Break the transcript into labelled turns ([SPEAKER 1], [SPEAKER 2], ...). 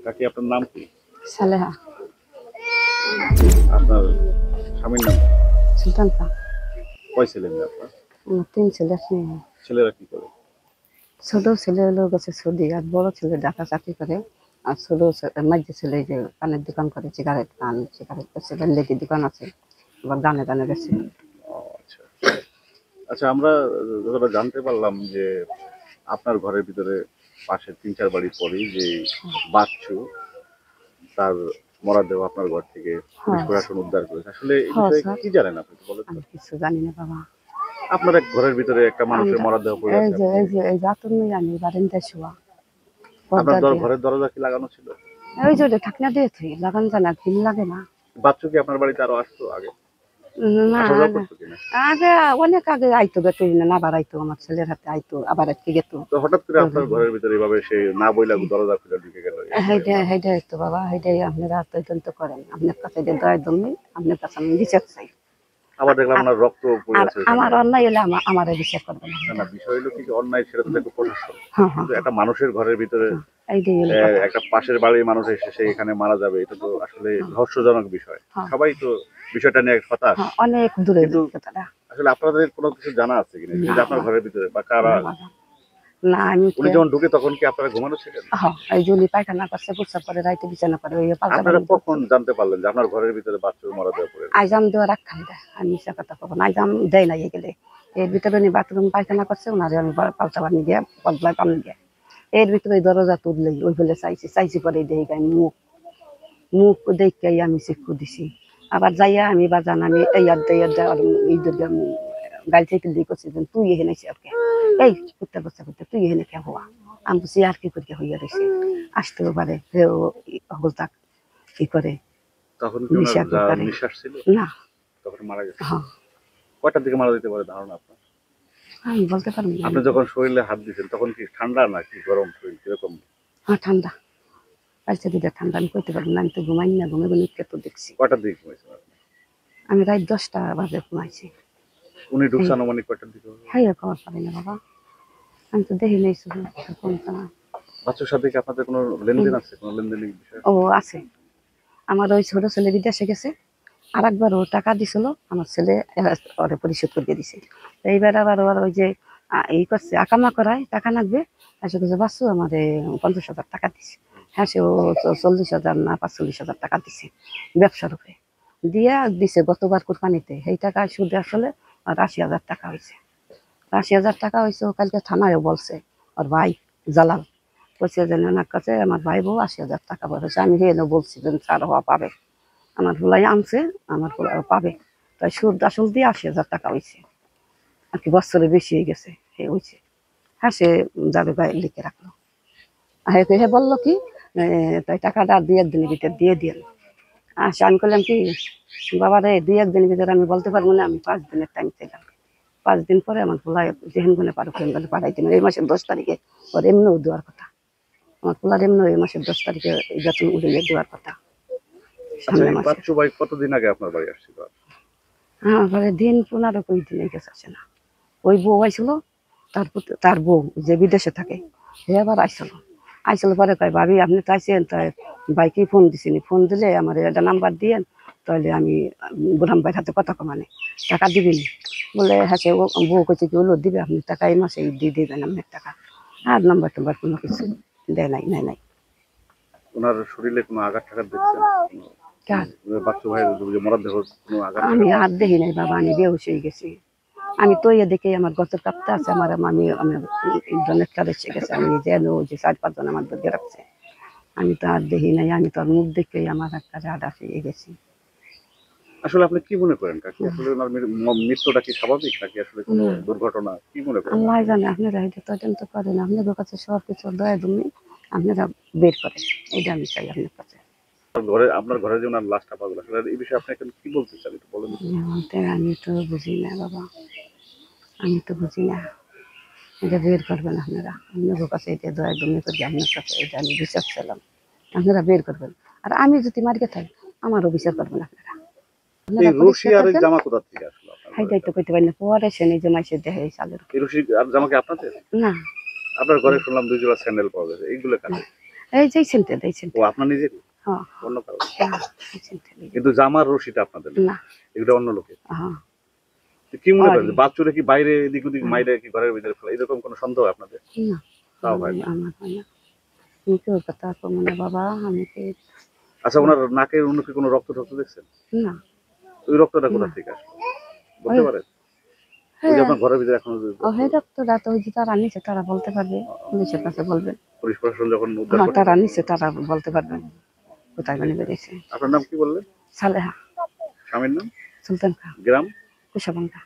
[SPEAKER 1] কাকি আপনার নাম কি?
[SPEAKER 2] সালেহা
[SPEAKER 1] আপনার স্বামীর নাম?
[SPEAKER 2] সুলতান শাহ।
[SPEAKER 1] কয় ছেলে মেয়ে আপনার?
[SPEAKER 2] আমার 3 ছেলে এক মেয়ে।
[SPEAKER 1] ছেলেরা কি করে?
[SPEAKER 2] ছোট ছেলে হলো গেছে সৌদি, আর বড় ছেলে ঢাকা চাকরি করে। আর মাঝে ছেলে যে পানের দোকান করে, সিগারেট পান সিগারেট বেচে, লেডি দোকান আছে, আবার গানে গানে বেছে।
[SPEAKER 1] ও আচ্ছা। আচ্ছা, আমরা যতটা জানতে পারলাম যে আপনার ঘরের ভিতরে পাশে 3-4 বাড়ি পরেই যে বাচ্চু তার মরদেহ আপনার ঘর থেকে পুলিশ
[SPEAKER 2] হ্যাঁ
[SPEAKER 1] প্রশাসন উদ্ধার করেছে। আসলে এই
[SPEAKER 2] হ্যাঁ
[SPEAKER 1] বিষয়ে
[SPEAKER 2] স্যার,
[SPEAKER 1] কি জানেন আপনি একটু বলেন তো?
[SPEAKER 2] আমি কিছু জানি না বাবা।
[SPEAKER 1] আপনার এক ঘরের ভিতরে একটা মানুষের
[SPEAKER 2] আমরা
[SPEAKER 1] মরদেহ পড়ে
[SPEAKER 2] এই
[SPEAKER 1] আছে,
[SPEAKER 2] যে
[SPEAKER 1] আপনি
[SPEAKER 2] এই যে এই রাতুর নেই, আমি বারান্দায় শোয়া
[SPEAKER 1] আপনার
[SPEAKER 2] পর্দা দিয়া।
[SPEAKER 1] ঘরের দরজা কি লাগানো ছিল?
[SPEAKER 2] ওই যে ওটা ঢাকনা দিয়ে থুই, লাগান যায় না, ঘিন লাগে না।
[SPEAKER 1] বাচ্চু কি আপনার বাড়িতে আরো আসতো আগে?
[SPEAKER 2] না
[SPEAKER 1] আসা যাওয়া
[SPEAKER 2] আগে,
[SPEAKER 1] করতো কিনা?
[SPEAKER 2] আগে অনেক আগে আইতো, গেতো না, আবার আইতো, আমার ছেলের হাতে আইতো, আবার আজকে গেতো।
[SPEAKER 1] তো হঠাৎ করে আপনার ঘরের ভিতরে এভাবে সে না বইলা দরজা খুলে ঢুকে গেল, এই বিষয়ে
[SPEAKER 2] হেইটাই হেইটাই তো বাবা, হেইটাই আপনারা তদন্ত করেন। আপনার কাছে যে দয়া দমি, আপনার কাছে আমি বিচার চাই।
[SPEAKER 1] আবার দেখলাম ওনার রক্ত পড়ে
[SPEAKER 2] আর
[SPEAKER 1] আছে ওখানে।
[SPEAKER 2] আমার অন্যায় হলে আমার বিচার করবেন
[SPEAKER 1] না না,
[SPEAKER 2] আপনারা।
[SPEAKER 1] বিষয় হলো কি যে অন্যায় সেটা তো দেখো প্রশাসন,
[SPEAKER 2] হ্যাঁ হ্যাঁ
[SPEAKER 1] কিন্তু একটা মানুষের ঘরের ভিতরে
[SPEAKER 2] হ্যাঁ, এইটাই হলো কথা।
[SPEAKER 1] একটা পাশের বাড়ির মানুষ এসে সে এখানে মারা যাবে, এটা তো আসলে রহস্যজনক বিষয়।
[SPEAKER 2] হ্যাঁ
[SPEAKER 1] সবাই তো বিষয়টা নিয়ে হতাশ,
[SPEAKER 2] হ্যাঁ, অনেক দূরে
[SPEAKER 1] কিন্তু
[SPEAKER 2] কথাটা।
[SPEAKER 1] আসলে আপনাদের কোনো কিছু জানা আছে কিনা
[SPEAKER 2] না
[SPEAKER 1] যে আপনার
[SPEAKER 2] বাবা,
[SPEAKER 1] ঘরের ভিতরে বা কারা?
[SPEAKER 2] না বাবা, না আমি
[SPEAKER 1] উনি যখন ঢুকে তখন কি আপনারা ঘুমানো ছিলেন?
[SPEAKER 2] হ্যাঁ, এই জন্য পায়খানা করছে, প্রস্রাব করে, রাইতে বিছানা করে, ওই পাল্টা
[SPEAKER 1] আপনারা
[SPEAKER 2] বানিয়ে
[SPEAKER 1] কখন
[SPEAKER 2] করছে।
[SPEAKER 1] জানতে পারলেন যে আপনার ঘরের ভিতরে বাচ্চার মরদেহ পড়ে আছে?
[SPEAKER 2] আইজাম দেওয়া রাখান দেয়, আমি মিশা কথা কব না, আইজাম দেয় না গেলে। এর ভিতরে উনি বাথরুম পায়খানা করছে, ওনারে আমি পাল্টা বানিয়ে দিয়ে পদ্মায় পানি দিয়ে, এর ভিতরে ওই দরজা তুললেই ওই ফেলে চাইছি চাইছি, পরে দেখি গায়ে মুখ, মুখ দেখে আমি শিক্ষু দিছি। আবার যাইয়া আমি বাজান, আমি এই গাড়ি থেকে দিয়ে করছি, তুই এখানে ওকে, এই কুত্তা বচ্চা করতে তুই এখানে কে হওয়া। আমি বলছি আর কি করি হইয়া রয়েছে, আসতেও পারে হেও অগলতা কি করে,
[SPEAKER 1] তখন কি ওনার
[SPEAKER 2] নিশা করে
[SPEAKER 1] নিঃশ্বাস ছিল?
[SPEAKER 2] না।
[SPEAKER 1] তখন মারা গেছে?
[SPEAKER 2] হ্যাঁ,
[SPEAKER 1] কয়টার দিকে মারা যেতে পারে ধারণা আপনার?
[SPEAKER 2] আমি বলতে পারবো না।
[SPEAKER 1] আপনি যখন শরীরে হাত দিয়েছেন তখন কি ঠান্ডা না কি গরম শরীর কিরকম?
[SPEAKER 2] হ্যাঁ ঠান্ডা, পাইছে দুটা ঠান্ডা, আমি কইতে পারবো না, আমি তো ঘুমাই না, ঘুমে ঘুমে তো দেখছি।
[SPEAKER 1] কয়টার দিকে ঘুমাইছেন আপনি?
[SPEAKER 2] আমি রাত 10টা বাজে ঘুমাইছি।
[SPEAKER 1] উনি ঢুকছে আনুমানিক কয়টার দিকে হবে?
[SPEAKER 2] হ্যাঁ, খবর পারি না বাবা, আমি তো দেখি নাই শুধু ফোন করা।
[SPEAKER 1] বাচ্চার সাথে কি আপনাদের কোনো লেনদেন আছে, কোনো লেনদেনের বিষয়?
[SPEAKER 2] ও আছে, আমার ওই ছোট ছেলে বিদেশে গেছে, আর একবার ও টাকা দিছিল, আমার ছেলে ওরে পরিশোধ করে দিছে। এইবার আবার ওর ওই যে এই করছে, আকামা করায় টাকা লাগবে, এসে কিছু বাচ্চু আমার 50,000 টাকা দিছে। হ্যাঁ, সে ও 40,000 না 45,000 টাকা দিছে ব্যবসার উপরে, দিয়া দিছে গতবার কোরবানিতে। সেই টাকা সুদে আসলে আর 80,000 টাকা হয়েছে। 80,000 টাকা হয়েছে, ও কালকে থানায়ও বলছে, ওর ভাই জালাল বলছে যে ওনার কাছে আমার ভাই বউ 80,000 টাকা বলেছে। আমি হেন বলছি যে স্যার হওয়া পাবে, আমার ভোলাই আনছে, আমার ভোলাই পাবে। তাই সুদ আসল দিয়ে 80,000 টাকা হয়েছে, আর কি বছরে বেশি হয়ে গেছে হে হয়েছে। হ্যাঁ, সে যাবে ভাই লিখে রাখলো। আর হে বললো কি তাই টাকাটা 2-1 দিনের ভিতরে দিয়ে দিন। আচ্ছা, আমি করলাম কি বাবা রে, 2-1 দিনের ভিতরে আমি বলতে পারবো না, আমি 5 দিনের টাইম চাইলাম। 5 দিন পরে আমার ভোলাই যেহেন গুনে পারো ফেন গেলে পাঠাই দিন, এই মাসের 10 তারিখে ওর এমনিও দেওয়ার কথা। আমার পোলার এমনি এই মাসের 10 তারিখে বেতন উড়িয়ে দেওয়ার কথা,
[SPEAKER 1] আচ্ছা,
[SPEAKER 2] সামনের
[SPEAKER 1] এই
[SPEAKER 2] মাসে।
[SPEAKER 1] বাচ্চু ভাই কতদিন আগে আপনার বাড়ি আসছিল?
[SPEAKER 2] হ্যাঁ, পরে দিন 15-20 দিন গেছে, আসে না। ওই বউ আইছিল, তার বউ যে বিদেশে থাকে, সে আবার আইছিল পরে কয় ভাবি আপনি তো আইসেন, তাই বাইকে ফোন দিছিনি, ফোন দিলে আমার একটা নাম্বার দিয়েন, তাহলে আমি বুড়াম ভাইয়ের হাতে কথা কমানে টাকা দিবিনি। বলে হ্যাঁ, সে বউ কইছে কি হলো দিবে, আপনি টাকা এই মাসে দিয়ে দিবেন আপনার টাকা। আর নাম্বার টাম্বার কোনো কিছু দেয় নাই, নেয় নাই।
[SPEAKER 1] ওনার শরীরে কোনো আঘাত টাঘাত দেখছেন?
[SPEAKER 2] কার?
[SPEAKER 1] বাচ্চু ভাইয়ের যে মরদেহ কোনো আঘাত
[SPEAKER 2] আমি
[SPEAKER 1] টাঘাত?
[SPEAKER 2] আর দেখি নাই বাবা, আমি বেহুশ হয়ে গেছি। আমি তো ইয়ে দেখে আমার গত কাঁপতে আছে, আমার আমি জনেরটা এসে গেছে, আমি যেন ওই যে 4-5 জন আমার দিকে রাখছে, আমি তো আর দেখি নাই, আমি তো আর মুখ দেখেই আমার একটা রাডা পেয়ে গেছি।
[SPEAKER 1] আসলে আপনি কি মনে করেন কাকি, আসলে ওনার মৃত্যুটা কি স্বাভাবিক নাকি আসলে কোনো দুর্ঘটনা, কি মনে করেন
[SPEAKER 2] আল্লাহ
[SPEAKER 1] আপনি?
[SPEAKER 2] জানে, আপনারা এটা তদন্ত করেন, আপনাদের কাছে সব কিছু দয়া তুমি আপনারা বের করেন, এটা আমি চাই আপনার কাছে।
[SPEAKER 1] আপনার ঘরে যে ওনার লাশটা পাওয়া গেল, আসলে এই বিষয়ে আপনি এখন কি বলতে চান একটু বলেন তো?
[SPEAKER 2] আমি তো বুঝি না বাবা, আমি তো বুঝি না, এটা বের করবেন আপনারা, আপনাদের কাছে এটা দয়া তুমি করি, আপনার কাছে এটা আমি বিশ্বাস ছিলাম, আপনারা বের করবেন। আর আমি যদি মার্কে থাকি, আমারও বিচার করবেন আপনারা,
[SPEAKER 1] এই
[SPEAKER 2] আপনারা
[SPEAKER 1] রশি
[SPEAKER 2] পরিষ্কার
[SPEAKER 1] আর এই
[SPEAKER 2] করবেন।
[SPEAKER 1] জামা কোথা থেকে আসলো আপনার ঘরে?
[SPEAKER 2] হাইটাই তো কইতে পারি না, পরে সে নিজে মাইসে দেখে এই চালের।
[SPEAKER 1] এই রশি আর জামা কি আপনাদের?
[SPEAKER 2] না
[SPEAKER 1] আপনার ঘরে শুনলাম 2 জোড়া স্যান্ডেল পাওয়া গেছে, এইগুলো কাছে?
[SPEAKER 2] এই যে সেন্টে এই
[SPEAKER 1] ও
[SPEAKER 2] সেন্টে
[SPEAKER 1] আপনার নিজের
[SPEAKER 2] হ্যাঁ
[SPEAKER 1] অন্য কারো?
[SPEAKER 2] এই সেন্টে
[SPEAKER 1] কিন্তু জামার রশিটা আপনাদের না,
[SPEAKER 2] না
[SPEAKER 1] এগুলো অন্য লোকের।
[SPEAKER 2] হ্যাঁ
[SPEAKER 1] তো কি মনে করেন
[SPEAKER 2] আরে।
[SPEAKER 1] যে বাচ্চুরে কি বাইরে এদিক ওদিক
[SPEAKER 2] হুম।
[SPEAKER 1] মাইরে কি ঘরের ভিতরে ফেলা, এরকম কোনো সন্দেহ আপনাদের?
[SPEAKER 2] না
[SPEAKER 1] তাও হয় না।
[SPEAKER 2] আমার হয় না। আমি কেউ কথা কম না বাবা, আমি কে
[SPEAKER 1] আচ্ছা, ওনার নাকের উন্নতি কোনো রক্ত টক্ত দেখছেন?
[SPEAKER 2] না।
[SPEAKER 1] ওই রক্তটা কোথা
[SPEAKER 2] না
[SPEAKER 1] থেকে আসলো
[SPEAKER 2] ওই
[SPEAKER 1] বলতে পারেন? ওই যে
[SPEAKER 2] হ্যাঁ
[SPEAKER 1] আপনার ঘরের ভিতরে এখনো যে
[SPEAKER 2] ও
[SPEAKER 1] রক্ত,
[SPEAKER 2] হে রক্তটা তো ওই যে তারা নিচে তারা বলতে পারবে, পুলিশের কাছে বলবে।
[SPEAKER 1] পুলিশ প্রশাসন যখন উদ্ধার
[SPEAKER 2] হ্যাঁ
[SPEAKER 1] করে?
[SPEAKER 2] তারা নিচে তারা বলতে পারবে কোথায় মানে বেরিয়েছে।
[SPEAKER 1] আপনার নাম কি বললেন?
[SPEAKER 2] সালেহা
[SPEAKER 1] স্বামীর নাম?
[SPEAKER 2] সুলতান খা
[SPEAKER 1] গ্রাম?
[SPEAKER 2] কুশাবাঙ্গা।